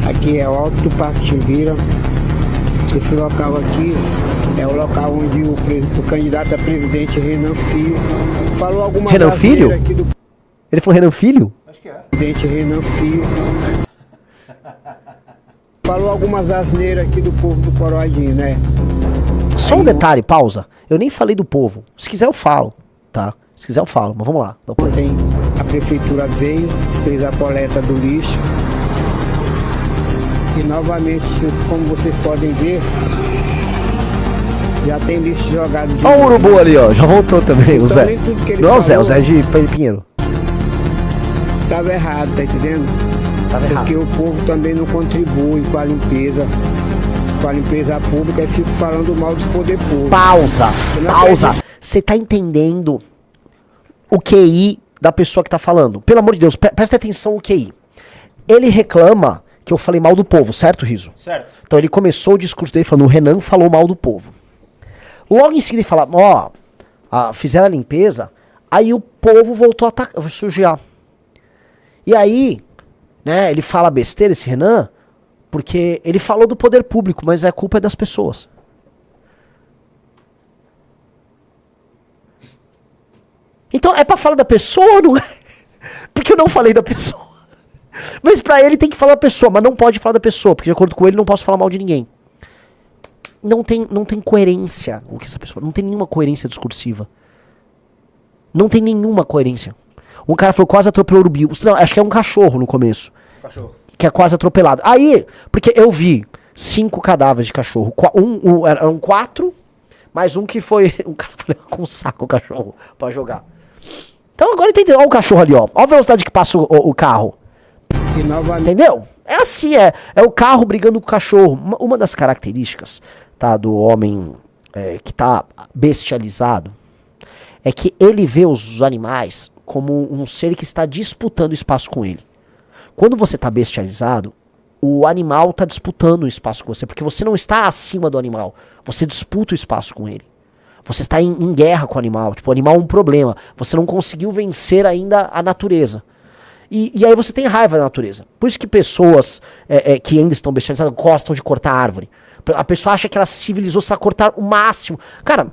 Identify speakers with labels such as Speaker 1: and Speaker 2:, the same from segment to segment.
Speaker 1: Aqui é o Alto do Parque Chimbira. Esse local aqui é o local onde o candidato a presidente Renan Filho falou algumas
Speaker 2: Renan Filho?
Speaker 1: Aqui do
Speaker 2: Ele falou Renan Filho?
Speaker 3: Acho que é.
Speaker 1: presidente Renan Filho. Falou algumas asneiras aqui do povo do Coroadinho, né?
Speaker 2: Só um detalhe, pausa. Eu nem falei do povo. Se quiser eu falo, tá? Se quiser eu falo, mas vamos lá. Dá o play.
Speaker 1: Ontem a prefeitura veio, fez a coleta do lixo. E novamente, como vocês podem ver, já tem lixo jogado de
Speaker 2: Olha o urubu ali, ó. Já voltou também, o
Speaker 1: Então,
Speaker 2: Zé.
Speaker 1: nem tudo que ele
Speaker 2: Não é o Zé,
Speaker 1: falou
Speaker 2: o Zé de Pinheiro.
Speaker 1: Estava errado, tá entendendo?
Speaker 2: Tava
Speaker 1: Porque
Speaker 2: errado.
Speaker 1: o povo também não contribui com a limpeza pública e fica falando mal do poder público.
Speaker 2: Pausa,
Speaker 1: Eu não
Speaker 2: pausa.
Speaker 1: acredito.
Speaker 2: Você tá entendendo o QI da pessoa que tá falando? Pelo amor de Deus, presta atenção no QI. Ele reclama que eu falei mal do povo, certo, Riso?
Speaker 3: Certo.
Speaker 2: Então ele começou o discurso dele falando, o Renan falou mal do povo. Logo em seguida ele fala, ó, fizeram a limpeza, aí o povo voltou a sujar. E aí, né, ele fala besteira, esse Renan, porque ele falou do poder público, mas a culpa é das pessoas. Então é pra falar da pessoa, não é? Porque eu não falei da pessoa. Mas pra ele tem que falar da pessoa, mas não pode falar da pessoa, porque de acordo com ele não posso falar mal de ninguém. Não tem coerência o que essa pessoa, não tem nenhuma coerência discursiva. Não tem nenhuma coerência. Um cara falou quase atropelou o urubu. Não, acho que é um cachorro no começo.
Speaker 3: Cachorro.
Speaker 2: Que é quase atropelado. Aí, porque eu vi 5 cadáveres de cachorro. Eram 4, mais um que foi. Um cara foi com um saco o cachorro pra jogar. Então agora entendeu. Olha o cachorro ali, ó. Olha a velocidade que passa o carro.
Speaker 1: E novamente,
Speaker 2: Entendeu? É assim, é o carro brigando com o cachorro. Uma das características, tá, do homem que tá bestializado é que ele vê os animais como um ser que está disputando espaço com ele. Quando você tá bestializado, o animal tá disputando o espaço com você, porque você não está acima do animal, você disputa o espaço com ele. Você está em guerra com o animal, tipo, o animal é um problema, você não conseguiu vencer ainda a natureza. E aí você tem raiva da natureza. Por isso que pessoas que ainda estão bestializadas gostam de cortar árvore. A pessoa acha que ela se civilizou se ela cortar o máximo. Cara,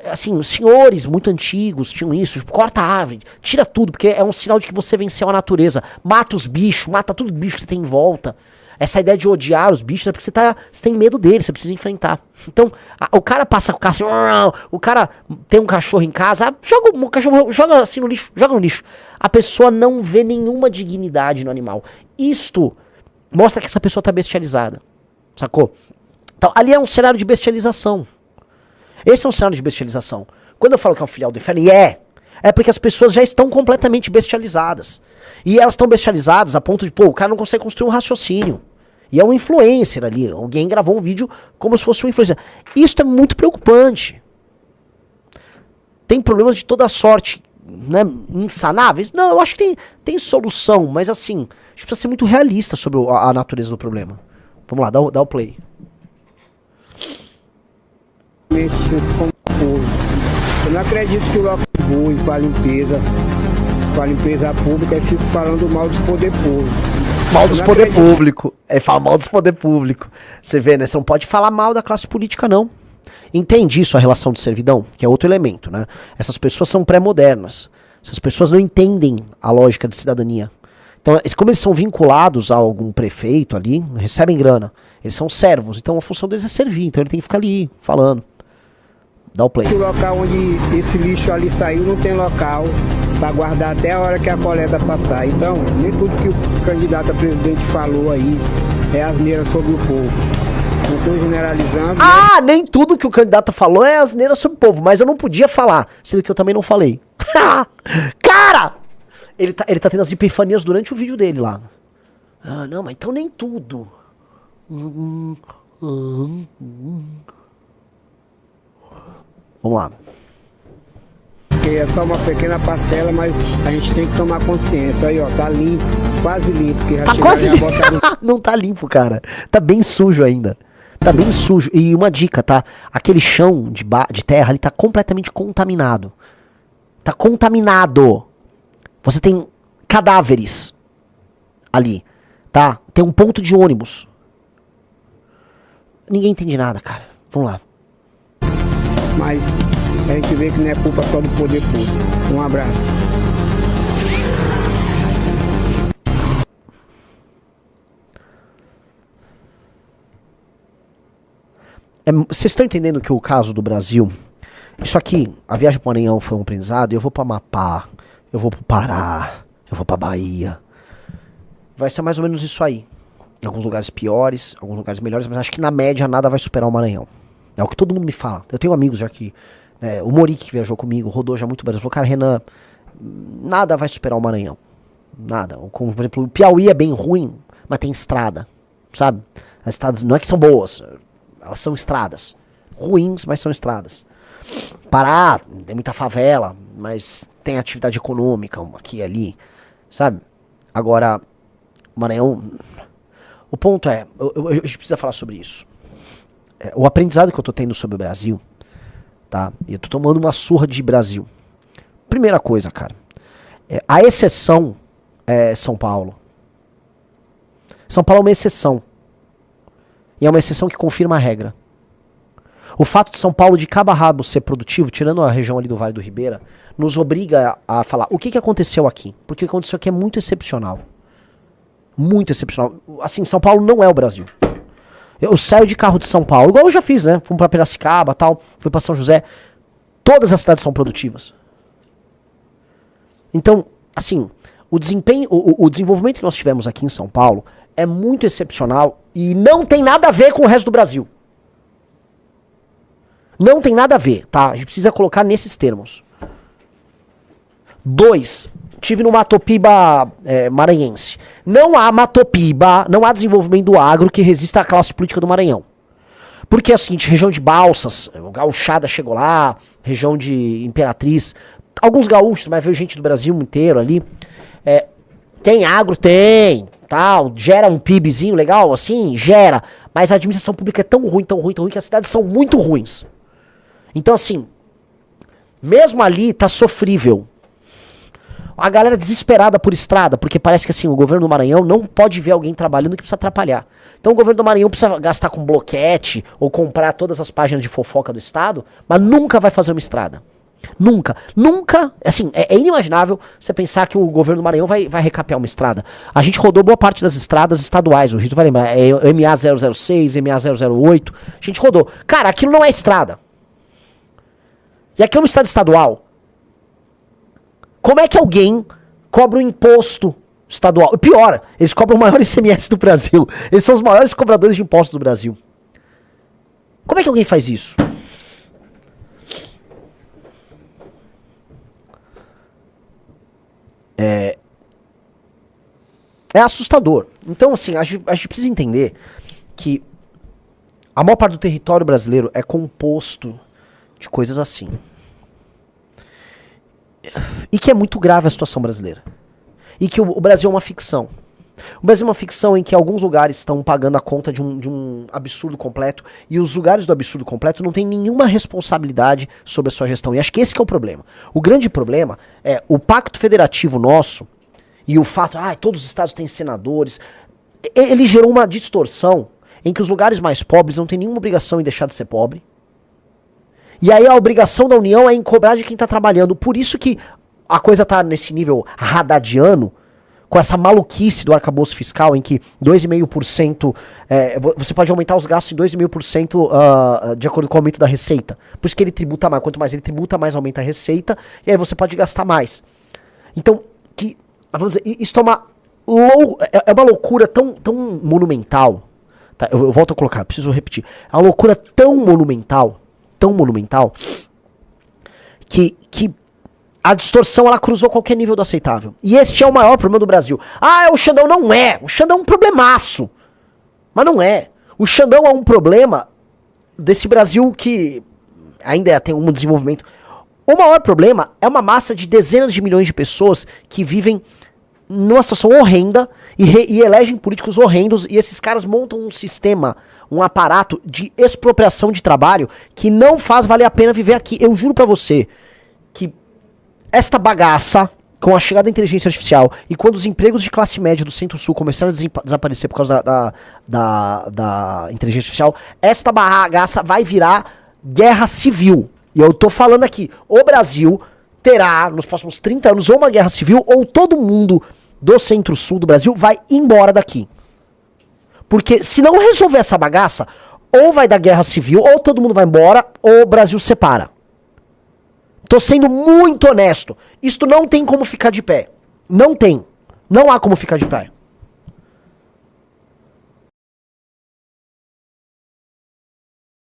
Speaker 2: assim, senhores muito antigos tinham isso. Tipo, corta a árvore, tira tudo, porque é um sinal de que você venceu a natureza. Mata os bichos, mata tudo bicho que você tem em volta. Essa ideia de odiar os bichos é porque você tem medo deles, você precisa enfrentar. Então, o cara passa com o cachorro, o cara tem um cachorro em casa, joga o cachorro, joga assim no lixo, joga no lixo. A pessoa não vê nenhuma dignidade no animal. Isto mostra que essa pessoa tá bestializada, sacou? Então, ali é um cenário de bestialização. Esse é um cenário de bestialização. Quando eu falo que é um filial do inferno, é porque as pessoas já estão completamente bestializadas. E elas estão bestializadas a ponto de, o cara não consegue construir um raciocínio. E é um influencer ali. Alguém gravou um vídeo como se fosse um influencer. Isso é muito preocupante. Tem problemas de toda sorte, né, insanáveis? Não, eu acho que tem solução, mas assim, a gente precisa ser muito realista sobre a natureza do problema. Vamos lá, dá o play.
Speaker 1: eu não acredito que o local voe com a limpeza pública e fico falando mal do poder público.
Speaker 2: Mal dos poder público. Fala mal dos poder público. Você vê, né? Você não pode falar mal da classe política, não. Entende isso, a relação de servidão? Que é outro elemento, né? Essas pessoas são pré-modernas. Essas pessoas não entendem a lógica de cidadania. Então, como eles são vinculados a algum prefeito ali, recebem grana. Eles são servos. Então, a função deles é servir. Então, ele tem que ficar ali, falando. Dá o play.
Speaker 1: O local onde esse lixo ali saiu não tem local para guardar até a hora que a coleta passar. Então, nem tudo que o candidato a presidente falou aí é asneira sobre o povo. Não estou generalizando.
Speaker 2: Ah, nem tudo que o candidato falou é asneira sobre o povo, mas eu não podia falar, sendo que eu também não falei. Cara! Ele tá tendo as epifanias durante o vídeo dele lá. Ah, não, mas então nem tudo. Vamos lá.
Speaker 1: É só uma pequena parcela, mas a gente tem que tomar consciência. Aí, ó, tá limpo, quase limpo. Que já
Speaker 2: Tá quase limpo. Não tá limpo, cara. Tá bem sujo ainda. Tá bem sujo. E uma dica, tá? Aquele chão de terra ali tá completamente contaminado. Tá contaminado. Você tem cadáveres ali. tá? Tem um ponto de ônibus. Ninguém entende nada, cara. Vamos lá.
Speaker 1: Mas a gente vê que não é culpa só do poder público. Um abraço.
Speaker 2: Vocês estão entendendo que o caso do Brasil, isso aqui, a viagem para o Maranhão foi um aprendizado, eu vou para Amapá, eu vou para o Pará, eu vou para Bahia. Vai ser mais ou menos isso aí. Em alguns lugares piores, alguns lugares melhores, mas acho que na média nada vai superar o Maranhão. É o que todo mundo me fala. Eu tenho amigos já que, o Mori que viajou comigo, rodou já muito Brasil, falou, cara, Renan, nada vai superar o Maranhão. Nada. Como, por exemplo, o Piauí é bem ruim, mas tem estrada, sabe? As estradas não é que são boas, elas são estradas. Ruins, mas são estradas. Pará, tem muita favela, mas tem atividade econômica aqui e ali, sabe? Agora, o Maranhão... O ponto é, a gente precisa falar sobre isso. O aprendizado que eu tô tendo sobre o Brasil, tá? E eu tô tomando uma surra de Brasil. Primeira coisa, cara. A exceção é São Paulo. São Paulo é uma exceção. E é uma exceção que confirma a regra. O fato de São Paulo de cabo a rabo ser produtivo, tirando a região ali do Vale do Ribeira, nos obriga a falar o que aconteceu aqui. Porque o que aconteceu aqui é muito excepcional. Muito excepcional. Assim, São Paulo não é o Brasil. Eu saio de carro de São Paulo, igual eu já fiz, né? Fui pra Piracicaba, tal, fui pra São José. Todas as cidades são produtivas. Então, assim, o desempenho, o desenvolvimento que nós tivemos aqui em São Paulo é muito excepcional e não tem nada a ver com o resto do Brasil. Não tem nada a ver, tá? A gente precisa colocar nesses termos. 2. Tive no Matopiba maranhense. Não há Matopiba, não há desenvolvimento do agro que resista à classe política do Maranhão. Porque é o seguinte, região de Balsas, o Gauchada chegou lá, região de Imperatriz, alguns gaúchos, mas veio gente do Brasil inteiro ali. Tem agro? Tem. Tal, gera um PIBzinho legal, assim, gera. Mas a administração pública é tão ruim, tão ruim, tão ruim, que as cidades são muito ruins. Então, assim, mesmo ali tá sofrível. A galera desesperada por estrada, porque parece que assim, o governo do Maranhão não pode ver alguém trabalhando que precisa atrapalhar. Então o governo do Maranhão precisa gastar com bloquete ou comprar todas as páginas de fofoca do estado, mas nunca vai fazer uma estrada. Nunca, nunca, assim, é inimaginável você pensar que o governo do Maranhão vai recapear uma estrada. A gente rodou boa parte das estradas estaduais, o Rito vai lembrar, MA-006, MA-008, a gente rodou. Cara, aquilo não é estrada. E aquilo é uma estrada estadual. Como é que alguém cobra um imposto estadual? Pior, eles cobram o maior ICMS do Brasil. Eles são os maiores cobradores de impostos do Brasil. Como é que alguém faz isso? É assustador. Então, assim, a gente precisa entender que a maior parte do território brasileiro é composto de coisas assim. E que é muito grave a situação brasileira. E que o Brasil é uma ficção. O Brasil é uma ficção em que alguns lugares estão pagando a conta de um absurdo completo, e os lugares do absurdo completo não têm nenhuma responsabilidade sobre a sua gestão. E acho que esse que é o problema. O grande problema é o pacto federativo nosso e o fato, todos os estados têm senadores, ele gerou uma distorção em que os lugares mais pobres não têm nenhuma obrigação em deixar de ser pobre. E aí a obrigação da União é em cobrar de quem está trabalhando. Por isso que a coisa está nesse nível haddadiano, com essa maluquice do arcabouço fiscal, em que 2,5%, você pode aumentar os gastos em 2,5% de acordo com o aumento da receita. Por isso que ele tributa mais. Quanto mais ele tributa, mais aumenta a receita, e aí você pode gastar mais. Então, vamos dizer, isso é uma loucura tão monumental. Tá? Eu volto a colocar, preciso repetir. É uma loucura tão monumental, que a distorção, ela cruzou qualquer nível do aceitável. E este é o maior problema do Brasil. O Xandão não é. O Xandão é um problemaço. Mas não é. O Xandão é um problema desse Brasil que ainda tem um desenvolvimento. O maior problema é uma massa de dezenas de milhões de pessoas que vivem numa situação horrenda e elegem políticos horrendos, e esses caras montam um sistema, um aparato de expropriação de trabalho que não faz valer a pena viver aqui. Eu juro pra você que esta bagaça com a chegada da inteligência artificial e quando os empregos de classe média do Centro-Sul começaram a desaparecer por causa da inteligência artificial, esta bagaça vai virar guerra civil. E eu tô falando aqui, o Brasil terá, nos próximos 30 anos, ou uma guerra civil, ou todo mundo do Centro-Sul do Brasil vai embora daqui. Porque se não resolver essa bagaça, ou vai dar guerra civil, ou todo mundo vai embora, ou o Brasil separa. Tô sendo muito honesto. Isto não tem como ficar de pé. Não tem. Não há como ficar de pé.